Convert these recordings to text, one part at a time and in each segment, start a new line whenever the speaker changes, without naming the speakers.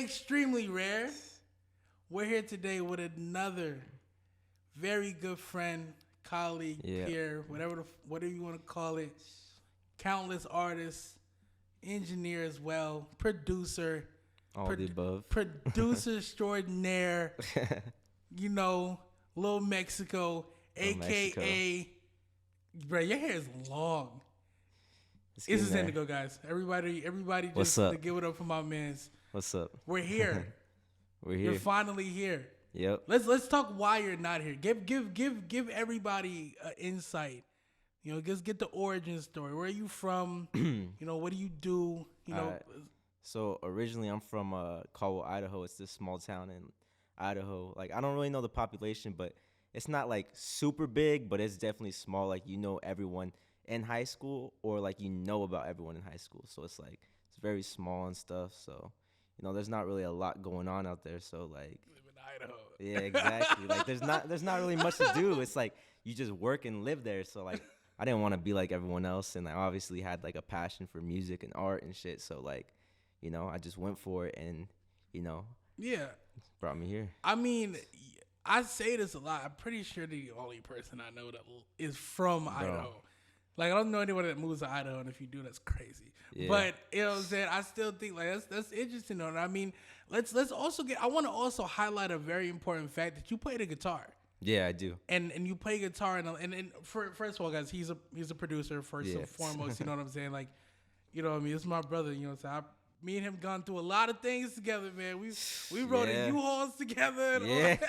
extremely rare. We're here today with another very good friend, colleague, peer, whatever you want to call it. Countless artists, engineer as well, producer.
All the above.
Producer extraordinaire. You know, Little Mexico, a.k.a. Bro, your hair is long. This is Indigo, guys. Everybody just to give it up for my mans.
What's up?
We're here.
We're here.
You're finally here.
Yep.
Let's talk why you're not here. Give everybody an insight. You know, just get the origin story. Where are you from? You know, what do you do? You know.
So originally I'm from Caldwell, Idaho. It's this small town in Idaho. Like, I don't really know the population, but it's not like super big, but it's definitely small. Like, you know everyone in high school, or like you know about everyone in high school. So it's like it's very small and stuff. So, you know, there's not really a lot going on out there. So like,
live in Idaho.
Yeah, exactly. Like there's not really much to do. It's like you just work and live there. So like I didn't want to be like everyone else, and I obviously had like a passion for music and art and shit. So like, you know, I just went for it, and you know, brought me here.
I mean, I say this a lot. I'm pretty sure the only person I know that is from Idaho. Like, I don't know anyone that moves to Idaho, and if you do, that's crazy. Yeah. But, you know what I'm saying? I still think, like, that's interesting, though. I mean, let's also I want to also highlight a very important fact that you play the guitar.
Yeah, I do.
And you play guitar, and first of all, guys, he's a producer, first and foremost, you know what I'm saying? Like, you know what I mean? It's my brother, you know what I'm saying? Me and him gone through a lot of things together, man. We rode in U-Hauls together.
And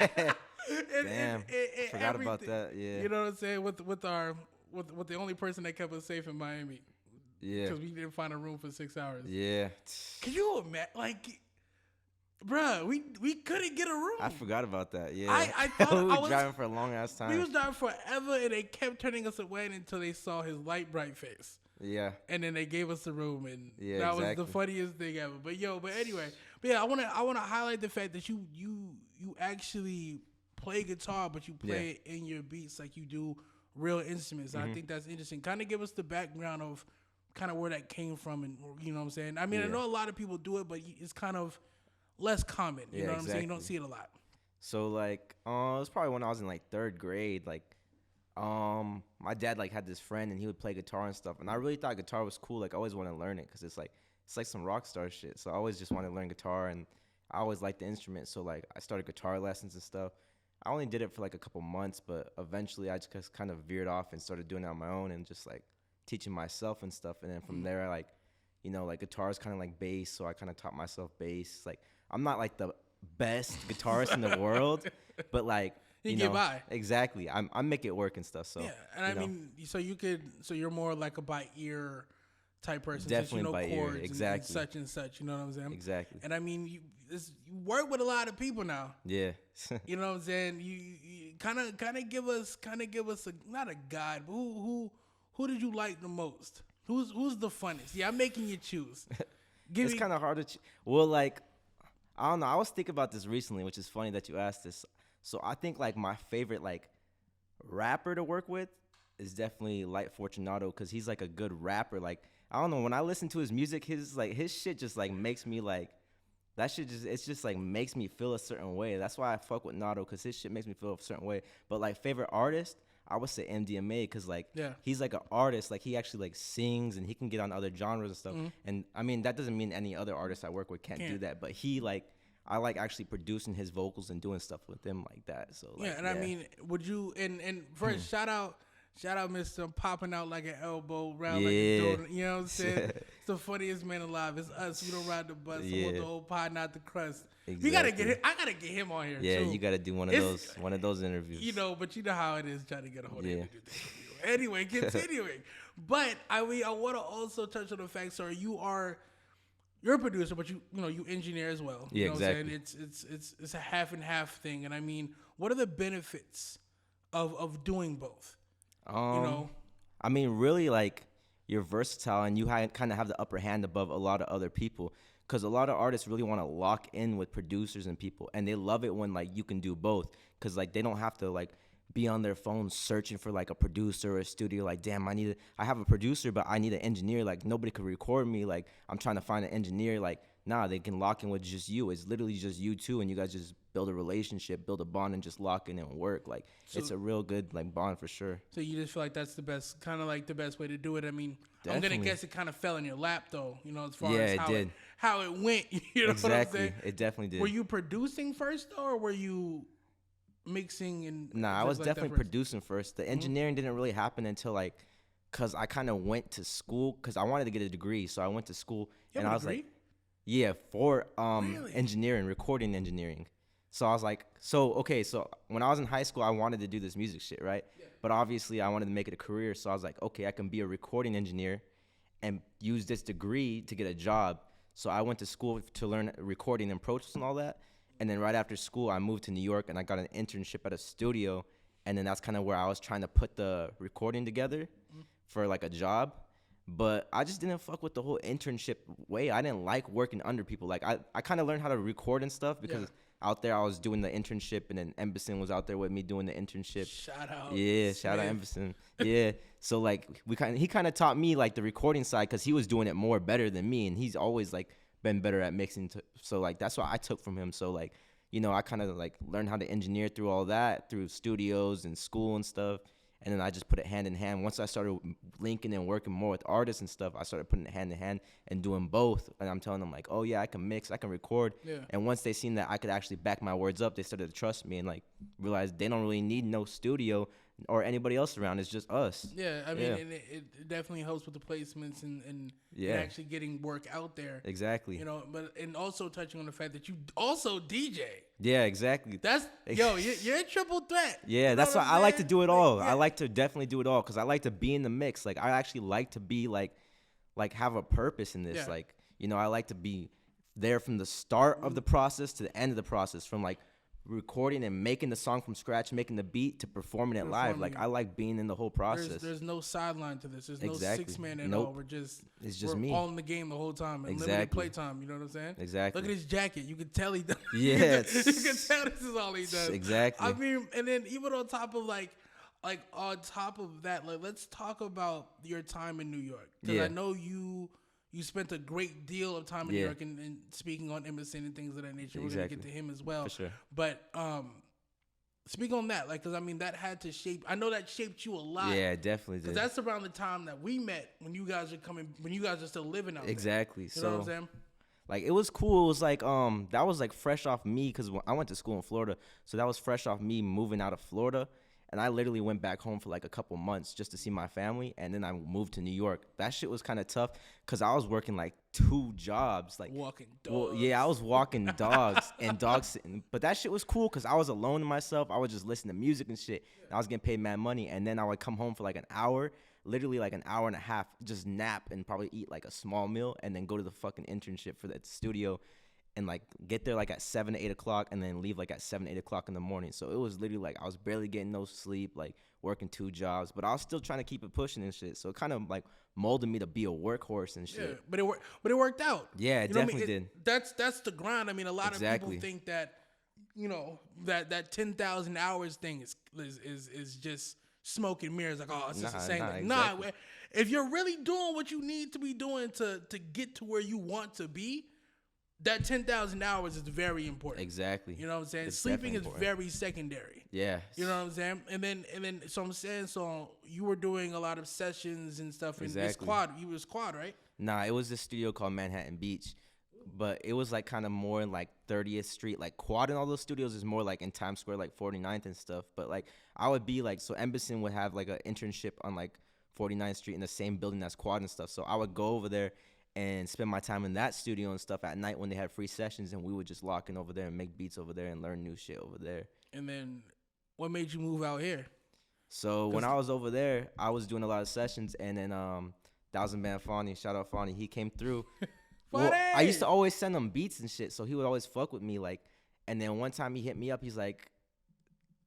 Damn,
forgot about that, yeah.
You know what I'm saying? With the only person that kept us safe in Miami.
Yeah.
Because we didn't find a room for 6 hours.
Yeah.
Can you imagine? Like, bruh, we couldn't get a room.
I forgot about that, yeah.
I thought
we were driving for a long ass time.
We was driving forever, and they kept turning us away until they saw his light, bright face.
Yeah.
And then they gave us the room, and that was the funniest thing ever. But anyway. But yeah, I wanna highlight the fact that you actually play guitar, but you play it in your beats like you do real instruments. I think that's interesting. Kind of give us the background of kind of where that came from, and you know what I'm saying? I mean, I know a lot of people do it, but it's kind of less common. You know what I'm saying? You don't see it a lot.
So like, it was probably when I was in like third grade. Like, my dad like had this friend, and he would play guitar and stuff, and I really thought guitar was cool. Like, I always wanted to learn it because it's like some rock star shit. So I always just wanted to learn guitar, and I always liked the instrument. So like, I started guitar lessons and stuff. I only did it for like a couple months, but eventually I just kind of veered off and started doing it on my own and just like teaching myself and stuff. And then from there, I like, you know, like guitar is kind of like bass, so I kind of taught myself bass. Like, I'm not like the best guitarist in the world, but like,
you get by.
Exactly. I make it work and stuff. So
yeah, and I mean, so you're more like a by ear type person.
Definitely,
since you know
by
chords
ear. Exactly.
And such. You know what I'm saying?
Exactly.
And I mean, you work with a lot of people now.
Yeah.
You know what I'm saying? You kind of give us not a guide, but who did you like the most? Who's the funniest? Yeah, I'm making you choose.
It's kind of hard to well, like, I don't know. I was thinking about this recently, which is funny that you asked this. So I think like my favorite like rapper to work with is definitely Lyfe Fortunato, because he's like a good rapper. Like, I don't know, when I listen to his music, his shit just like makes me like, that shit just like makes me feel a certain way. That's why I fuck with Nato, because his shit makes me feel a certain way. But like favorite artist, I would say MDMA, because like he's like an artist. Like, he actually like sings, and he can get on other genres and stuff. And I mean, that doesn't mean any other artist I work with can't do that. But he like, I like actually producing his vocals and doing stuff with him like that. So like,
I mean, would you and first shout out Mr. Popping out like an elbow round like a donut. You know what I'm saying? It's the funniest man alive. It's us. We don't ride the bus. I want the whole pie, not the crust.
Exactly.
We gotta get him. I gotta get him on here.
Yeah,
too.
You gotta do one of those interviews.
You know, but you know how it is trying to get a hold of him to do this interview. Anyway, continuing. But I want to also touch on the fact, sir, you're a producer, but you engineer as well.
Yeah,
you know
exactly.
What I'm saying? It's a half and half thing. And I mean, what are the benefits of doing both? You know,
I mean, really, like, you're versatile, and you kind of have the upper hand above a lot of other people, because a lot of artists really want to lock in with producers and people, and they love it when like you can do both, because like they don't have to like be on their phone searching for like a producer or a studio. Like, damn, I have a producer, but I need an engineer. Like, nobody could record me. Like, I'm trying to find an engineer. Like, nah, they can lock in with just you. It's literally just you two, and you guys just build a relationship, build a bond, and just lock in and work. Like, it's a real good like bond for sure.
So you just feel like that's the best, kind of like the best way to do it. I mean,
Definitely.
I'm gonna guess it kind of fell in your lap though, you know, as far
Yeah,
as how it went. You know what I'm saying?
It definitely did.
Were you producing first though, or were you mixing and?
Nah, I was definitely producing first. The engineering didn't really happen until like, cause I kind of went to school, cause I wanted to get a degree, so I went to school and I was like, yeah, for engineering, recording engineering. So I was like, so when I was in high school, I wanted to do this music shit, right? Yeah. But obviously, I wanted to make it a career, so I was like, okay, I can be a recording engineer and use this degree to get a job. So I went to school to learn recording and Pro Tools and all that. And then right after school, I moved to New York and I got an internship at a studio. And then that's kind of where I was trying to put the recording together for like a job. But I just didn't fuck with the whole internship way. I didn't like working under people. Like I kind of learned how to record and stuff because out there I was doing the internship, and then Emberson was out there with me doing the internship.
Shout out.
Yeah, shout out Emberson. Yeah. So like he kind of taught me like the recording side because he was doing it more better than me, and he's always like been better at mixing. So like that's what I took from him. So like, you know, I kind of like learned how to engineer through all that through studios and school and stuff. And then I just put it hand in hand. Once I started linking and working more with artists and stuff, I started putting it hand in hand and doing both. And I'm telling them like, oh yeah, I can mix, I can record. Yeah. And once they seen that I could actually back my words up, they started to trust me and like realize they don't really need no studio or anybody else around. It's just us.
Yeah, I mean, and it definitely helps with the placements and actually getting work out there.
Exactly.
You know, and also touching on the fact that you also DJ.
Yeah, exactly.
That's you're a triple threat.
Yeah, you know that's why I like to do it all. I like to definitely do it all because I like to be in the mix. Like I actually like to be like have a purpose in this. Yeah. Like, you know, I like to be there from the start of the process to the end of the process, from like recording and making the song from scratch, making the beat, to performing it live. Like I like being in the whole process.
There's no sideline to this. There's no 6-man at all. We're
me.
all in the game the whole time and limited play time. You know what I'm saying?
Exactly.
Look at his jacket. You can tell he does.
Yeah.
You can tell this is all he does.
Exactly.
I mean, and then even on top of like on top of that, like let's talk about your time in New York, because I know you spent a great deal of time in New York and speaking on Emerson and things of that nature. We're going to get to him as well.
For sure.
But speak on that, like, because I mean, that had to shape, I know that shaped you a lot.
Yeah, it definitely did.
Because that's around the time that we met, when you guys are still living out there.
Exactly.
You know what I'm saying?
Like, it was cool. It was like, that was like fresh off me, because I went to school in Florida. So that was fresh off me moving out of Florida. And I literally went back home for like a couple months just to see my family. And then I moved to New York. That shit was kind of tough because I was working like 2 jobs. Like
walking dogs.
Well, yeah, I was walking dogs and dog sitting. But that shit was cool because I was alone to myself. I would just listen to music and shit. And I was getting paid mad money. And then I would come home for like an hour, literally like an hour and a half, just nap and probably eat like a small meal and then go to the fucking internship for that studio. And like get there like at 7 to 8 o'clock and then leave like at 7, 8 o'clock in the morning. So it was literally like I was barely getting no sleep, like working 2 jobs, but I was still trying to keep it pushing and shit. So it kind of like molded me to be a workhorse and shit.
Yeah, but it worked out.
Yeah, it definitely did.
That's the grind. I mean, a lot of people think that, you know, that 10,000 hours thing is just smoke and mirrors. Like, oh, it's just the same. Exactly. If you're really doing what you need to be doing to get to where you want to be, that 10,000 hours is very important.
Exactly.
You know what I'm saying? Sleeping is very secondary.
Yeah.
You know what I'm saying? And then so I'm saying, so you were doing a lot of sessions and stuff in this quad. You was quad, right?
Nah, it was this studio called Manhattan Beach. But it was like kind of more in like 30th Street. Like quad and all those studios is more like in Times Square, like 49th and stuff. But like I would be like, so Emberson would have like an internship on like 49th Street in the same building as quad and stuff. So I would go over there and spend my time in that studio and stuff at night when they had free sessions, and we would just lock in over there and make beats over there and learn new shit over there.
And then what made you move out here?
So when I was over there, I was doing a lot of sessions, and then Thousand Band Fawny, shout out Fawny, he came through. Well, I used to always send him beats and shit, so he would always fuck with me. Like, and then one time he hit me up, he's like,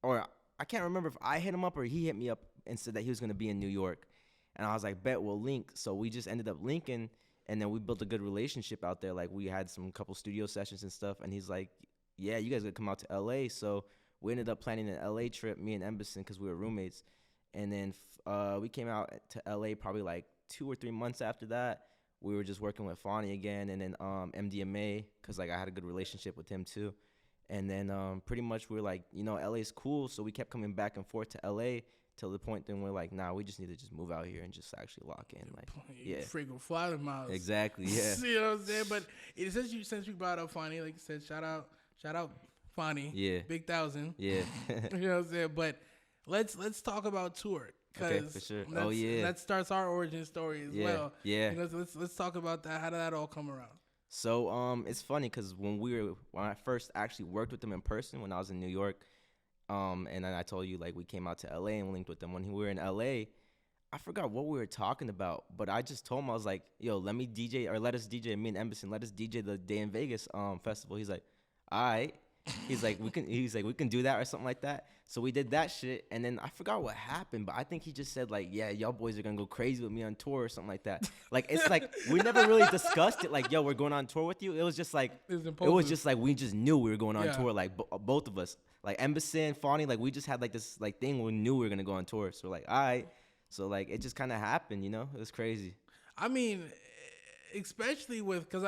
or I can't remember if I hit him up or he hit me up and said that he was going to be in New York. And I was like, bet, we'll link. So we just ended up linking. And then we built a good relationship out there. Like, we had some couple studio sessions and stuff. And he's like, yeah, you guys got to come out to L.A. So we ended up planning an L.A. trip, me and Emberson, because we were roommates. And then we came out to L.A. probably like 2 or 3 months after that. we were just working with Fonny again, and then MDMA, because like I had a good relationship with him too. And then pretty much we were like, you know, LA's cool, so we kept coming back and forth to LA till the point then we're like, nah, we just need to just move out here and just actually lock in. Like,
you freaking fly the miles.
Exactly, yeah.
You know what I'm saying? But since we brought up Fonny, like you said, shout out Fonny.
Yeah.
Big 1,000.
Yeah.
You know what I'm saying? But let's talk about tour.
Okay, for sure.
That starts our origin story as well.
Yeah.
You know, let's talk about that. How did that all come around?
So it's funny because when I first actually worked with them in person when I was in New York, and then I told you like we came out to LA and linked with them when we were in LA. I forgot what we were talking about, but I just told him, I was like, yo, let us DJ, me and Embassy, let us DJ the Day in Vegas festival. He's like, all right. He's like, we can do that or something like that. So we did that shit, and then I forgot what happened, but I think he just said like, yeah, y'all boys are gonna go crazy with me on tour or something like that. Like, it's like we never really discussed it. Like, yo, we're going on tour with you. It was just like we just knew we were going on tour. Like both of us, like Embassy and Fonny, like we just had like this like thing. We knew we were gonna go on tour. So we're like, all right. So like it just kind of happened, you know. It was crazy.
I mean, especially because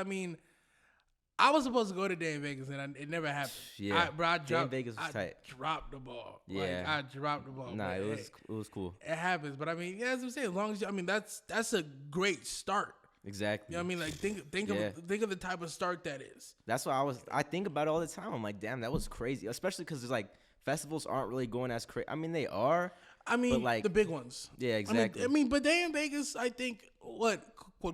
I was supposed to go to Day in Vegas, and it never happened.
Yeah,
Day in
Vegas was tight.
Dropped the ball.
Yeah,
I dropped the ball.
Nah, it was cool.
It happens, but as I'm saying, as long as that's a great start.
Exactly.
You know what I mean? Like think of the type of start that is.
That's why I think about it all the time. I'm like, damn, that was crazy. Especially because there's like festivals aren't really going as crazy. I mean, they are.
But like
the
big ones.
Yeah, exactly.
But Day in Vegas, I think would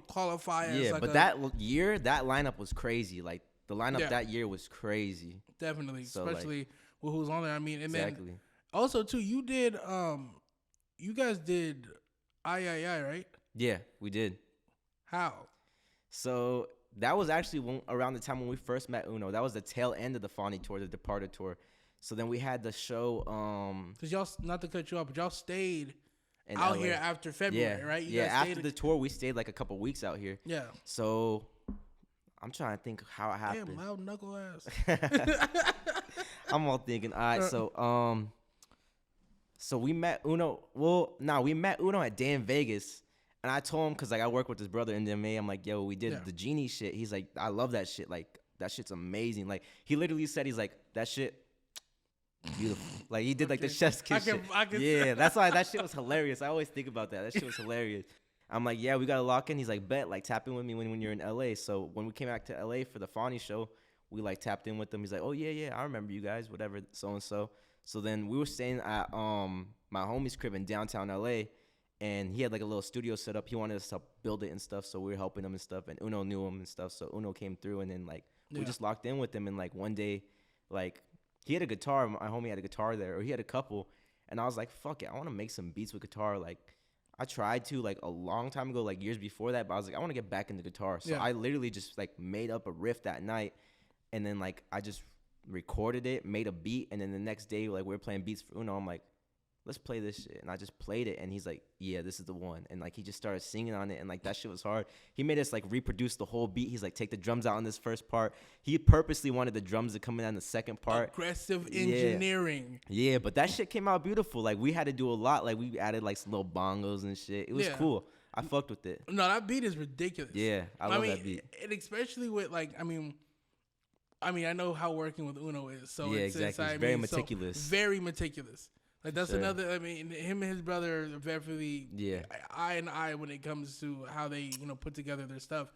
qualify as like
but that year, that lineup was crazy. Like the lineup that year was crazy.
Definitely, so especially with who's on there. I mean, and
exactly.
Then also too, you guys did III, right?
Yeah, we did.
How? So
that was actually around the time when we first met Uno. That was the tail end of the Fonny tour, the Departed tour. So then we had the show. Cause
y'all, not to cut you off, but y'all stayed out here after February, right?
You after the tour, we stayed like a couple weeks out here.
Yeah.
So I'm trying to think how it happened.
Damn, loud knuckle ass.
I'm all thinking, all right, so we met Uno. We met Uno at Day in Vegas. And I told him, because like I work with his brother in MDMA, I'm like, yo, we did the Genie shit. He's like, I love that shit. Like, that shit's amazing. Like, he literally said, he's like, that shit, beautiful. Like, he did like the chef's kiss shit. Yeah, that's why that shit was hilarious. I always think about that. That shit was hilarious. I'm like, yeah, we got to lock in. He's like, bet, like, tap in with me when you're in LA. So when we came back to LA for the Fonny show, we like tapped in with him. He's like, oh, yeah, I remember you guys, whatever, so-and-so. So then we were staying at my homie's crib in downtown LA. And he had like a little studio set up. He wanted us to build it and stuff, so we were helping him and stuff. And Uno knew him and stuff, so Uno came through. And then like we just locked in with him. And like one day, like he had a guitar. My homie had a guitar there, or he had a couple. And I was like, fuck it, I want to make some beats with guitar. Like I tried to like a long time ago, like years before that. But I was like, I want to get back into guitar. So I literally just like made up a riff that night, and then like I just recorded it, made a beat, and then the next day like we were playing beats for Uno. I'm like, let's play this shit. And I just played it, and he's like, yeah, this is the one. And like he just started singing on it, and like that shit was hard. He made us like reproduce the whole beat. He's like, take the drums out on this first part. He purposely wanted the drums to come in on the second part.
Aggressive engineering.
Yeah, but that shit came out beautiful. Like we had to do a lot. Like we added like some little bongos and shit. It was cool. I fucked with it.
No, that beat is ridiculous.
Yeah, I love that beat.
And especially with like, I mean, I know how working with Uno is. So
yeah, exactly. It's very meticulous.
So very meticulous. Like that's another. I mean, him and his brother are definitely I when it comes to how they put together their stuff.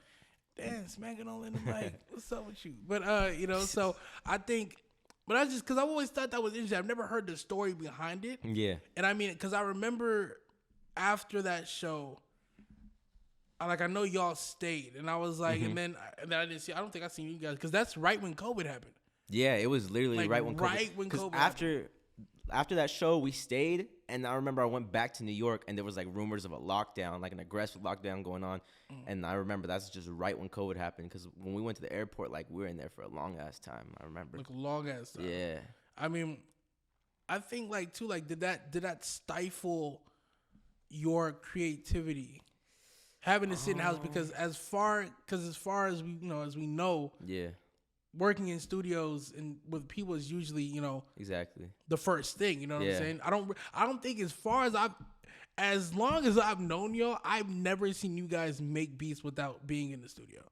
Damn, smacking all in the mic. What's up with you? But so I think, but I just because I've always thought that was interesting. I've never heard the story behind it.
Yeah,
and I mean, because I remember after that show, I know y'all stayed, and I was like, and then I didn't see. I don't think I seen you guys because that's right when COVID happened.
Yeah, it was literally like, right when COVID happened. After that show, we stayed, and I remember I went back to New York, and there was like rumors of a lockdown, like an aggressive lockdown going on. And I remember that's just right when COVID happened, because when we went to the airport, like we were in there for a long ass time. I remember,
like a long ass time.
Yeah.
I mean, I think like too, like did that stifle your creativity? Having to sit in the house because as far as we know,
yeah,
working in studios and with people is usually, you know,
exactly
the first thing. You know what I'm saying? I don't think as long as I've known y'all, I've never seen you guys make beats without being in the studio.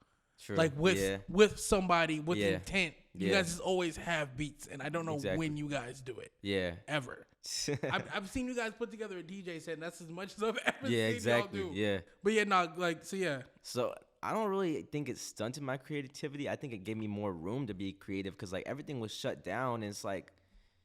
True.
Like with somebody with intent. You guys just always have beats, and I don't know when you guys do it.
Yeah.
Ever. I've seen you guys put together a DJ set, and that's as much as I've ever seen y'all do.
Yeah.
But yeah, no, like, so yeah.
So I don't really think it stunted my creativity. I think it gave me more room to be creative because like everything was shut down, and it's like,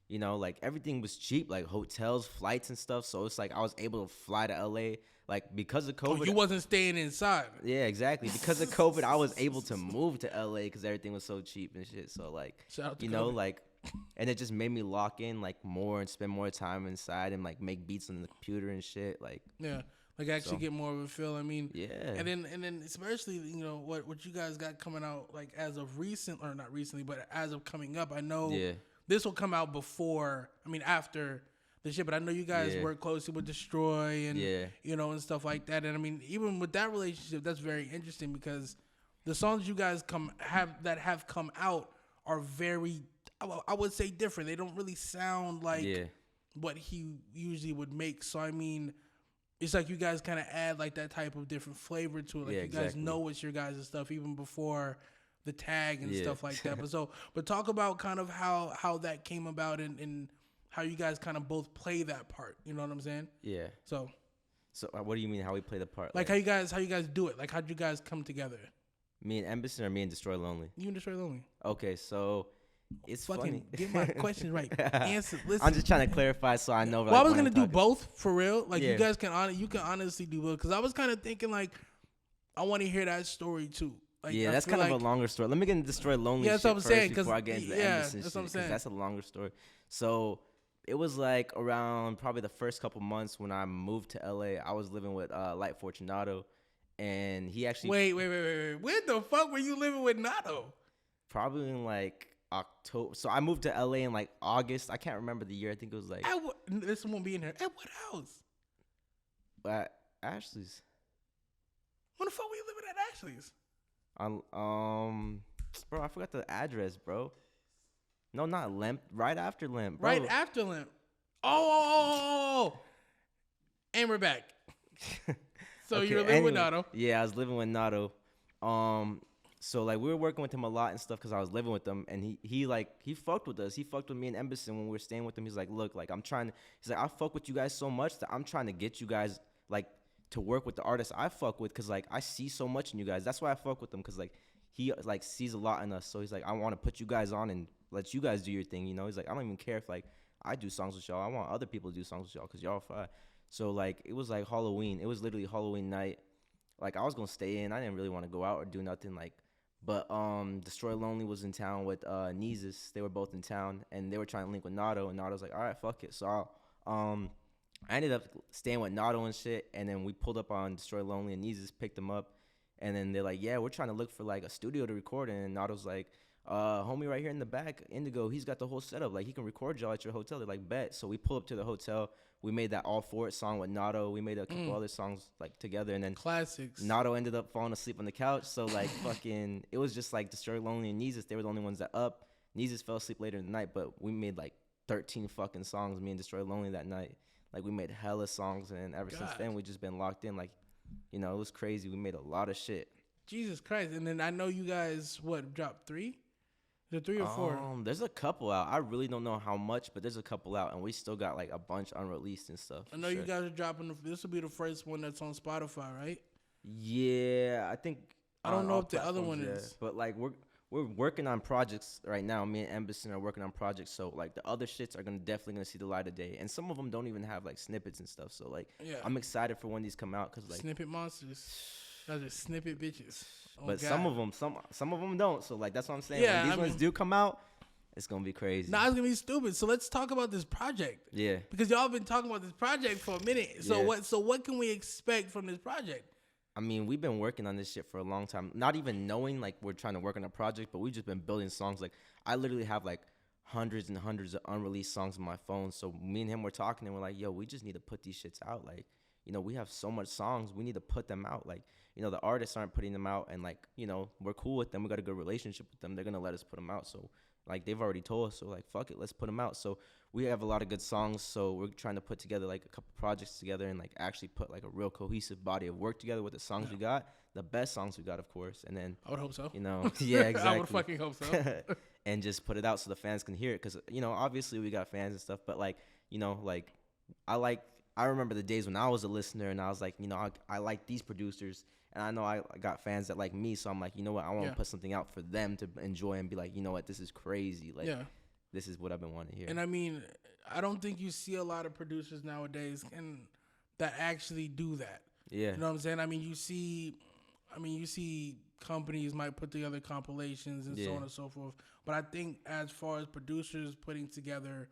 you know, like everything was cheap, like hotels, flights and stuff. So it's like I was able to fly to LA. Like because of COVID,
you wasn't staying inside.
Yeah, exactly. Because of COVID, I was able to move to LA because everything was so cheap and shit. So like, you know, like, and it just made me lock in like more and spend more time inside and like make beats on the computer and shit. Like,
yeah, like actually get more of a feel. I mean,
yeah.
And then especially, you know, what you guys got coming out like as of recent, or not recently, but as of coming up. I know this will come out before. I mean, after the shit, but I know you guys work closely with Destroy and you know, and stuff like that. And I mean, even with that relationship, that's very interesting because the songs you guys have come out are very, I would say, different. They don't really sound like what he usually would make. So I mean, it's like you guys kind of add like that type of different flavor to it. Like you guys know it's your guys' stuff even before the tag and stuff like that. But talk about kind of how that came about and how you guys kind of both play that part. You know what I'm saying? Yeah. So
what do you mean how we play the part?
Like how you guys do it? Like how'd you guys come together?
Me and Embassy or me and Destroy Lonely?
You and Destroy Lonely.
Okay, so it's funny.
Get my question right. Answer. Listen.
I'm just trying to clarify so I know.
Well, I was gonna do both for real. Like you guys can honestly do both because I was kind of thinking like I want to hear that story too. Like,
that's kind of a longer story. Let me get into Destroy Lonely. Yeah, that's what I'm saying. Before I get into the Embassy
that's what I'm saying.
That's a longer story. So it was like around probably the first couple months when I moved to LA. I was living with Light Fortunato, and he actually
wait. Where the fuck were you living with Nato?
Probably in like October. So I moved to LA in like August. I can't remember the year. I think it was like
this won't be in here. At what house?
At Ashley's.
When the fuck were you living at Ashley's?
Bro, I forgot the address, bro. No, not Limp. Right after Limp. Bro.
Right after Limp. Oh. And we're back. So you were living with Nato.
Yeah, I was living with Nato. So like we were working with him a lot and stuff because I was living with him, and he fucked with us. He fucked with me and Embassy when we were staying with him. He's like, look, like he's like, I fuck with you guys so much that I'm trying to get you guys like to work with the artists I fuck with because like I see so much in you guys. That's why I fuck with him because like he like sees a lot in us. So he's like, I want to put you guys on and let you guys do your thing. You know, he's like, I don't even care if like I do songs with y'all. I want other people to do songs with y'all because y'all fine. So like it was like Halloween. It was literally Halloween night. Like I was gonna stay in. I didn't really want to go out or do nothing. Like, but Destroy Lonely was in town with Neezus. They were both in town and they were trying to link with Nato. And Nato's like, all right, fuck it. So I ended up staying with Nato and shit. And then we pulled up on Destroy Lonely and Neezus picked them up. And then they're like, yeah, we're trying to look for like a studio to record in. And Nato's like, homie right here in the back, Indigo, he's got the whole setup. Like he can record y'all at your hotel. They're like, bet. So we pull up to the hotel. We made that All For It song with Nato. We made a couple other songs like together, and then
classics.
Nato ended up falling asleep on the couch. So like fucking, it was just like Destroy Lonely and Neezus. They were the only ones that up. Neezus fell asleep later in the night, but we made like 13 fucking songs. Me and Destroy Lonely that night. Like we made hella songs, and ever since then we just been locked in. Like, you know, it was crazy. We made a lot of shit.
Jesus Christ! And then I know you guys dropped 3. Is it 3 or 4?
There's a couple out. I really don't know how much, but there's a couple out, and we still got like a bunch unreleased and stuff.
I know you guys are dropping. This will be the first one that's on Spotify, right?
Yeah, I think.
I don't know if the other one is,
but like we're working on projects right now. Me and Embassy are working on projects, so like the other shits are definitely gonna see the light of day, and some of them don't even have like snippets and stuff. So like, I'm excited for when these come out because like
snippet monsters. Those are snippet bitches. Oh,
but
God.
some of them don't. So like that's what I'm saying. Yeah, when these ones do come out, it's gonna be crazy.
Nah, it's gonna be stupid. So let's talk about this project.
Yeah.
Because y'all been talking about this project for a minute. So what can we expect from this project?
I mean, we've been working on this shit for a long time. Not even knowing like we're trying to work on a project, but we've just been building songs. Like I literally have like hundreds and hundreds of unreleased songs on my phone. So me and him were talking and we're like, yo, we just need to put these shits out. Like, you know, we have so much songs, we need to put them out. Like, the artists aren't putting them out, and like, we're cool with them. We got a good relationship with them. They're gonna let us put them out. So like, they've already told us, so like, fuck it, let's put them out. So we have a lot of good songs. So we're trying to put together like a couple projects together and like actually put like a real cohesive body of work together with the songs we got, the best songs we got, of course. And then
I would hope so.
Yeah, exactly.
I would fucking hope so.
And just put it out so the fans can hear it, because obviously we got fans and stuff, but like like I remember the days when I was a listener and I was like, I like these producers, and I know I got fans that like me, so I'm like, I want to put something out for them to enjoy and be like, this is crazy, like this is what I've been wanting to hear.
And I mean, I don't think you see a lot of producers nowadays that actually do that.
Yeah.
You know what I'm saying? I mean, you see companies might put together compilations and so on and so forth. But I think as far as producers putting together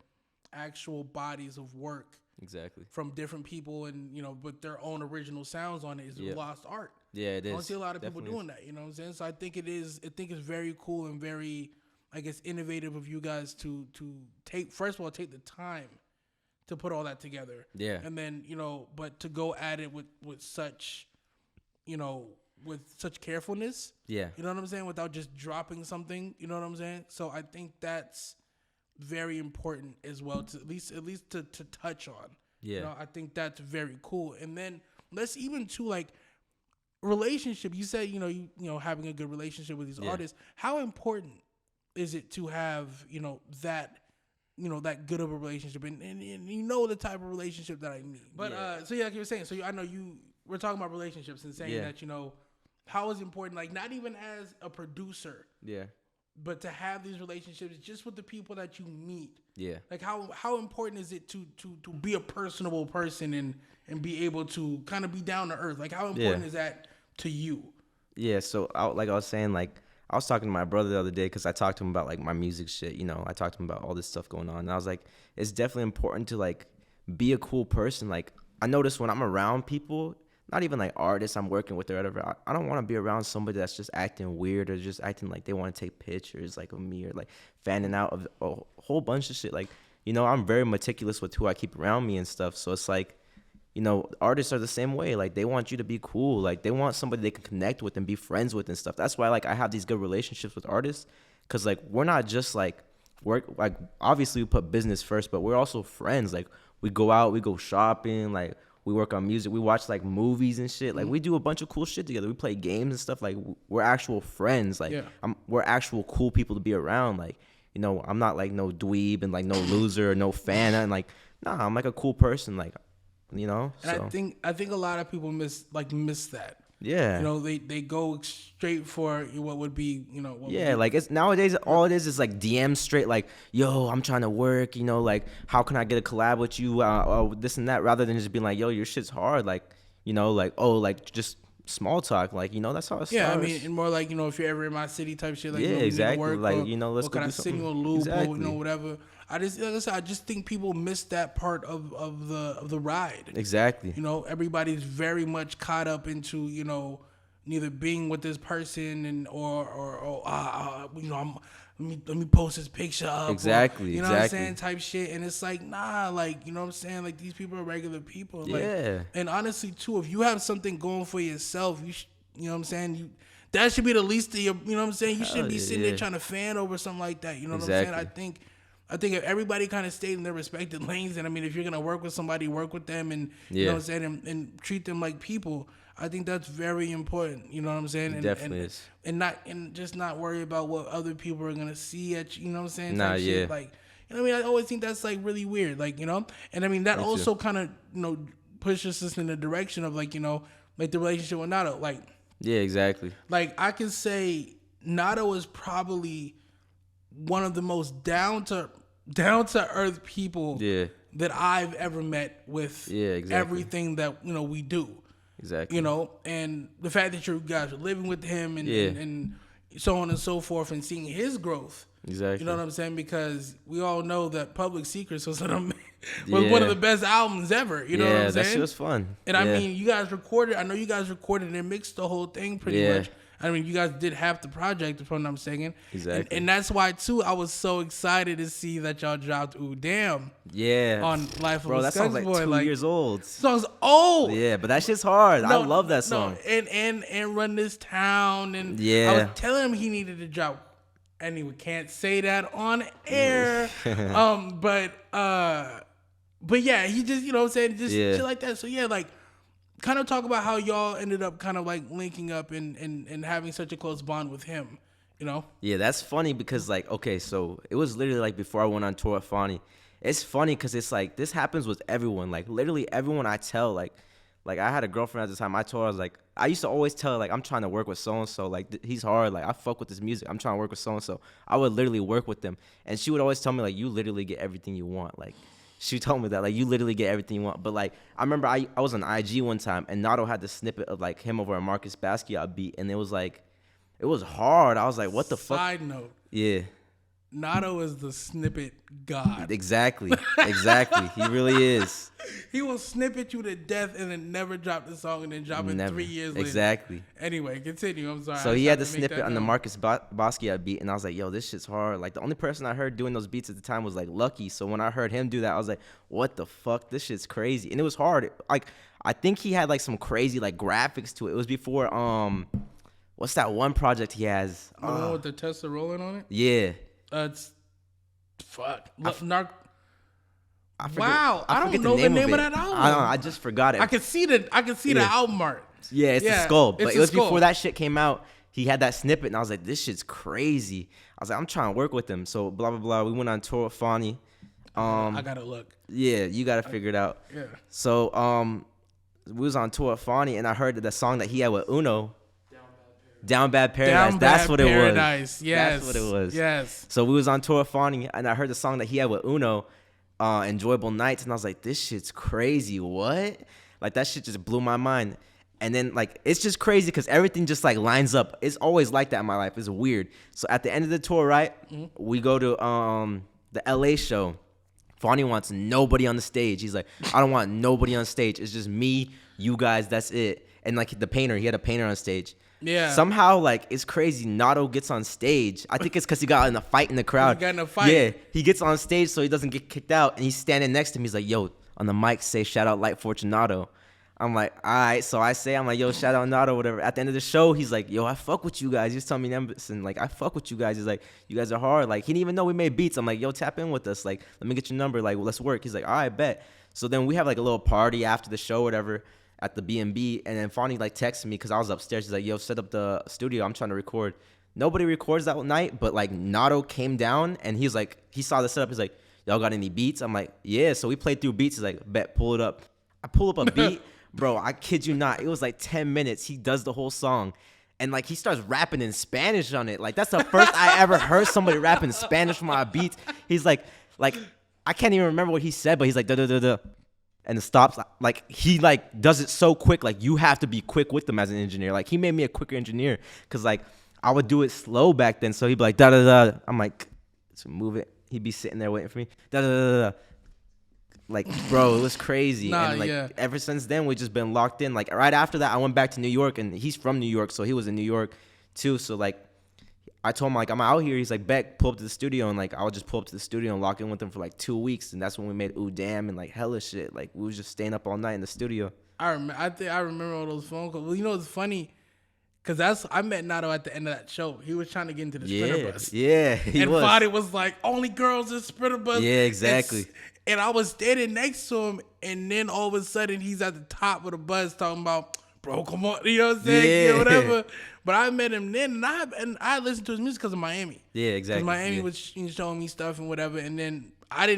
actual bodies of work,
exactly,
from different people and with their own original sounds on it, is a lost art.
Yeah, it is.
I don't see a lot of people doing that. You know what I'm saying? So I think it's very cool and very, I guess, innovative of you guys to take the time to put all that together.
Yeah.
And then but to go at it with such, with such carefulness.
Yeah.
You know what I'm saying? Without just dropping something. You know what I'm saying? So I think that's very important as well, to at least to touch on.
Yeah.
I think that's very cool. And then let's even to like relationship. You said having a good relationship with these artists. How important is it to have that that good of a relationship, and the type of relationship that I mean? But so like you were saying, so I know we're talking about relationships and saying that how is important, like not even as a producer, but to have these relationships just with the people that you meet. Yeah. Like how important is it to be a personable person and be able to kind of be down to earth? Like how important is that to you? Yeah.
So like I was saying, like I was talking to my brother the other day, because I talked to him about like my music shit. I talked to him about all this stuff going on, and I was like, it's definitely important to like be a cool person. Like I notice when I'm around people, not even like artists I'm working with or whatever, I don't want to be around somebody that's just acting weird or just acting like they want to take pictures like of me, or like fanning out of a whole bunch of shit. Like, I'm very meticulous with who I keep around me and stuff. So it's like, artists are the same way. Like they want you to be cool. Like they want somebody they can connect with and be friends with and stuff. That's why like I have these good relationships with artists, because like we're not just like like obviously we put business first, but we're also friends. Like we go out, we go shopping, like we work on music, we watch like movies and shit. Like we do a bunch of cool shit together. We play games and stuff. Like we're actual friends. Like we're actual cool people to be around. Like, I'm not like no dweeb and like no loser or no fan. And like, nah, I'm like a cool person. Like, And
so. I think a lot of people miss that.
Yeah.
They go straight for what would be,
like it's nowadays all it is like DM straight, like, yo, I'm trying to work, like how can I get a collab with you, this and that, rather than just being like, yo, your shit's hard, like, like, oh, like just small talk, like, that's how it starts.
Yeah, I mean, and more like, if you're ever in my city type shit, like,
exactly,
work,
like,
or,
let's
go do something. Send you a loop, exactly. Or, whatever. I just think people miss that part of the ride. Exactly. Everybody's very much caught up into, neither being with this person and let me post this picture up.
Exactly.
Or, what I'm saying, type shit. And it's like, nah, like, what I'm saying? Like, these people are regular people. Like, and honestly, too, if you have something going for yourself, you what I'm saying? That should be the least of your, what I'm saying? You shouldn't be sitting there trying to fan over something like that. You know what I'm saying? I think if everybody kind of stayed in their respective lanes, and I mean, if you're going to work with somebody, work with them and, you know what I'm saying, and treat them like people, I think that's very important. You know what I'm saying?
Definitely is.
And just not worry about what other people are going to see at you, know what I'm saying?
Nah,
shit. Like, I mean, I always think that's like really weird, like, and I mean, that also kind of, pushes us in the direction of like, like the relationship with Nato. Like, yeah, exactly. Like, I can say Nato is probably one of the most down to earth people that I've ever met with everything that we do. Exactly. And the fact that you guys are living with him and so on and so forth, and seeing his growth. Exactly. You know what I'm saying? Because we all know that Public Secrets was one of the best albums ever. You know what I'm saying? Yeah, that shit was fun. And I mean, you guys recorded. I know you guys recorded and mixed the whole thing pretty much. I mean, you guys did half the project, if I'm not mistaken.
Exactly.
And that's why, too, I was so excited to see that y'all dropped Ooh Damn.
Yeah.
On Life of
Bro,
a
that song's like
Boy.
2 years old.
Song's old.
Yeah, but that shit's hard. I love that song.
No, and Run This Town. And
yeah.
I was telling him he needed to drop. And we can't say that on air. But yeah, he just, you know what I'm saying? Just shit like that. So yeah, like, kind of talk about how y'all ended up kind of like linking up and having such a close bond with him, you know?
Yeah, that's funny because like, okay, so it was literally like before I went on tour with Fonny. It's funny because it's like, this happens with everyone. Like literally everyone I tell, like I had a girlfriend at the time. I told her, I was like, I used to always tell her, like, I'm trying to work with so-and-so. Like, he's hard. Like, I fuck with this music. I'm trying to work with so-and-so. I would literally work with them. And she would always tell me, like, you literally get everything you want. Like, she told me that, like, you literally get everything you want. But, like, I remember I was on IG one time, and Nato had the snippet of, like, him over a Marcus Basquiat beat. And it was, like, it was hard. I was like, what the fuck?
Side note.
Yeah.
Nato is the snippet god.
Exactly. He really is.
He will snippet you to death and then never drop the song and then drop it 3 years later.
Exactly.
Anyway, continue. I'm sorry.
So he had the snippet on the Marcus Basquiat beat, and I was like, yo, this shit's hard. Like, the only person I heard doing those beats at the time was, like, Lucky. So when I heard him do that, I was like, what the fuck? This shit's crazy. And it was hard. Like, I think he had, like, some crazy, like, graphics to it. It was before, what's that one project he has?
The one with the Tesla rolling on it?
Yeah.
It's fuck.
I
don't know the name of that album.
I just forgot it.
I can see the album art.
Yeah, it's the skull. But it was before that shit came out. He had that snippet, and I was like, this shit's crazy. I was like, I'm trying to work with him. So blah blah blah. We went on tour with Fonny.
I gotta look.
Yeah, you gotta figure it out.
Yeah.
So we was on tour with Fonny, and I heard that the song that he had with Uno. Down Bad Paradise. That's what it was.
Yes.
That's what it was.
Yes.
So we was on tour with Fonny, and I heard the song that he had with Uno, Enjoyable Nights, and I was like, this shit's crazy. What? Like, that shit just blew my mind. And then, like, it's just crazy because everything just, like, lines up. It's always like that in my life. It's weird. So at the end of the tour, right, we go to the LA show. Fonny wants nobody on the stage. He's like, I don't want nobody on stage. It's just me, you guys, that's it. And, like, the painter, he had a painter on stage.
Yeah.
Somehow, like, it's crazy. Nato gets on stage. I think it's because he got in a fight in the crowd.
He got in a fight.
Yeah. He gets on stage so he doesn't get kicked out. And he's standing next to me. He's like, yo, on the mic, say shout out Light Fortunato. I'm like, all right. So I say, I'm like, yo, shout out Nato, whatever. At the end of the show, he's like, yo, I fuck with you guys. He was telling me, listen, like, I fuck with you guys. He's like, you guys are hard. Like, he didn't even know we made beats. I'm like, yo, tap in with us. Like, let me get your number. Like, well, let's work. He's like, all right, bet. So then we have, like, a little party after the show, whatever, at the B&B, and then Fonny, like, texted me because I was upstairs. He's like, yo, set up the studio. I'm trying to record. Nobody records that night, but, like, Nato came down, and he's like, he saw the setup. He's like, y'all got any beats? I'm like, yeah. So we played through beats. He's like, bet, pull it up. I pull up a beat. Bro, I kid you not. It was, like, 10 minutes. He does the whole song, and, like, he starts rapping in Spanish on it. Like, that's the first I ever heard somebody rap in Spanish for my beats. He's like, I can't even remember what he said, but he's like, da-da-da-da. And it stops. Like, he, like, does it so quick. Like, you have to be quick with them as an engineer. Like, he made me a quicker engineer because, like, I would do it slow back then. So he'd be like, da-da-da. I'm like, let's move it. He'd be sitting there waiting for me. Da-da-da-da. Like, bro, it was crazy. And, like, ever since then, we've just been locked in. Like, right after that, I went back to New York, and he's from New York, so he was in New York, too. So, like, I told him, like, I'm out here. He's like, bet, pull up to the studio. And, like, I would just pull up to the studio and lock in with him for, like, 2 weeks. And that's when we made Ooh Damn and, like, hella shit. Like, we was just staying up all night in the studio.
I remember all those phone calls. Well, you know, it's funny because I met Nato at the end of that show. He was trying to get into the Sprinter bus.
Yeah,
and Fonny was like, only girls in Sprinter bus.
Yeah, exactly.
And I was standing next to him, and then all of a sudden, he's at the top of the bus talking about, bro, come on. You know what I'm saying? Yeah, whatever. But I met him then, and I listened to his music because of Miami.
Yeah, exactly.
Because Miami was showing me stuff and whatever, and then I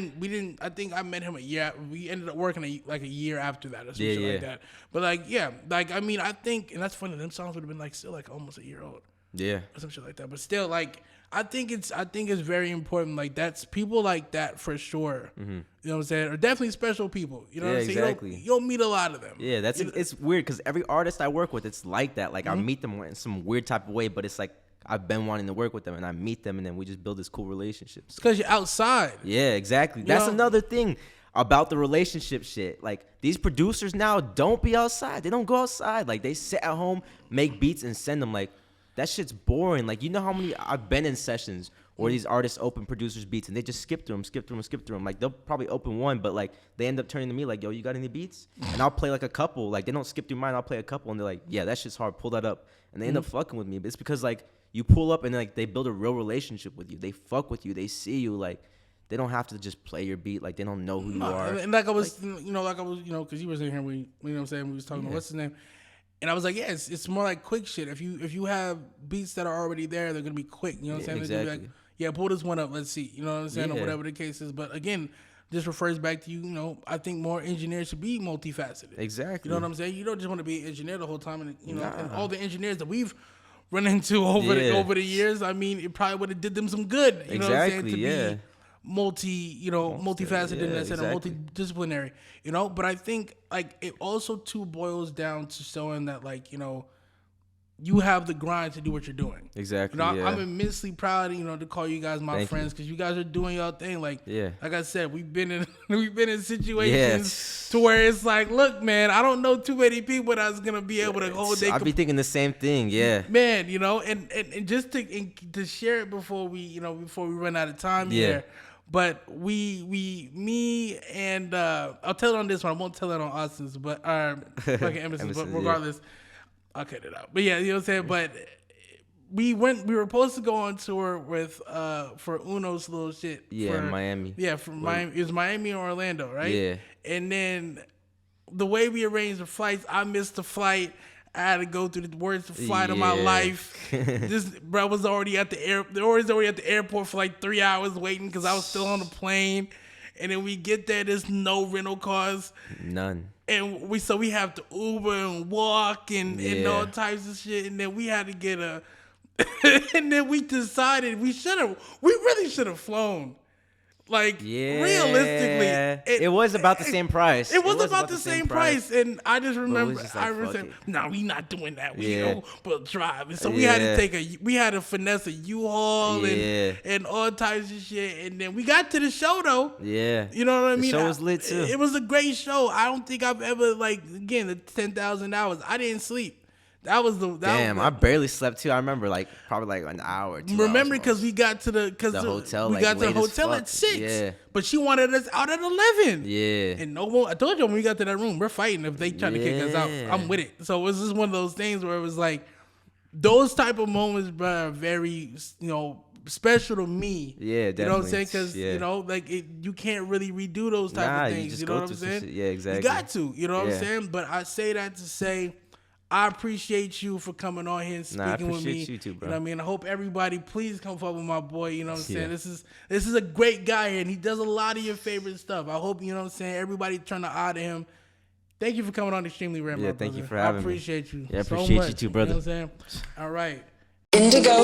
think I met him a year. We ended up working a year after that or some shit like that. But I mean, I think, and that's funny. Them songs would have been like still like almost a year old.
Yeah.
Or some shit like that. But still, like, I think it's very important. Like, that's people like that for sure. Mm-hmm. You know what I'm saying? Or definitely special people. You know what I'm saying?
Exactly.
You don't meet a lot of them.
Yeah, it's weird because every artist I work with, it's like that. Like, I meet them in some weird type of way, but it's like I've been wanting to work with them, and I meet them, and then we just build this cool relationship.
Because you're outside.
Yeah, exactly. That's another thing about the relationship shit. Like, these producers now don't be outside. They don't go outside. Like, they sit at home, make beats, and send them. Like, that shit's boring. Like, you know how many I've been in sessions where these artists open producers beats and they just skip through them. Like, they'll probably open one, but like they end up turning to me like, yo, you got any beats? And I'll play like a couple. Like, they don't skip through mine. I'll play a couple, and they're like, yeah, that shit's hard. Pull that up, and they end up fucking with me. But it's because like you pull up and like they build a real relationship with you. They fuck with you. They see you. Like, they don't have to just play your beat. Like, they don't know who you are.
And like I was, because you was in here when you know what I'm saying, we was talking about what's his name. And I was like, yeah, it's more like quick shit. If you have beats that are already there, they're gonna be quick. You know what I'm saying?
Exactly.
Like, yeah, pull this one up. Let's see. You know what I'm saying, or whatever the case is. But again, this refers back to I think more engineers should be multifaceted.
Exactly.
You know what I'm saying? You don't just want to be an engineer the whole time, and and all the engineers that we've run into over the years. I mean, it probably would have did them some good. You know what I'm saying? To be multifaceted in that sense, multidisciplinary. But I think like it also too boils down to showing that like you have the grind to do what you're doing.
Exactly.
I'm immensely proud, to call you guys my friends, because you guys are doing your thing. Like, like I said, we've been in situations to where it's like, look, man, I don't know too many people that's gonna be able to hold.
I'll be thinking the same thing,
man. And just to share it before we run out of time here. But me and I'll tell it on this one. I won't tell it on Austin's, but fucking Emerson's. But regardless. I'll cut it out. But yeah, you know what I'm saying? But we were supposed to go on tour with for Uno's little shit.
Yeah, Miami.
Yeah, from Miami. It was Miami or Orlando, right?
Yeah.
And then the way we arranged the flights, I missed the flight. I had to go through the worst flight of my life. This bro was already at the airport for like 3 hours waiting because I was still on the plane. And then we get there, there's no rental cars. None. And we have to Uber and walk and all types of shit. And then we had to get and then we decided we really should have flown. Like, realistically.
It was about the same price.
It was about the same price. And I just remember, no, we not doing that. We'll drive. And so we had to finesse a U-Haul and all types of shit. And then we got to the show, though. Yeah. You know what I mean?
The show was lit, too.
It was a great show. I don't think I've ever, the 10,000 hours. I didn't sleep. That was
I barely slept too. I remember probably an hour.
Remember, because we got to the hotel. We got to the hotel at 6. Yeah. But she wanted us out at 11. Yeah. And no one. I told you when we got to that room, we're fighting if they try to kick us out. I'm with it. So it was just one of those things where it was like those type of moments, bro, are very special to me. Yeah, definitely. You know what I'm saying? Because you can't really redo those type of things. You know what I'm saying?
Yeah, exactly.
You got to. You know what I'm saying? But I say that to say, I appreciate you for coming on here and speaking with me. I appreciate you too, bro. You know what I mean? I hope everybody please come fuck with my boy. You know what I'm saying? This is a great guy here, and he does a lot of your favorite stuff. I hope, you know what I'm saying, everybody turn the eye to him. Thank you for coming on Extremely Rare, my
thank you for having me.
I appreciate you.
Yeah, I appreciate
so
you too, brother.
You know what I'm saying? All right.
Indigo.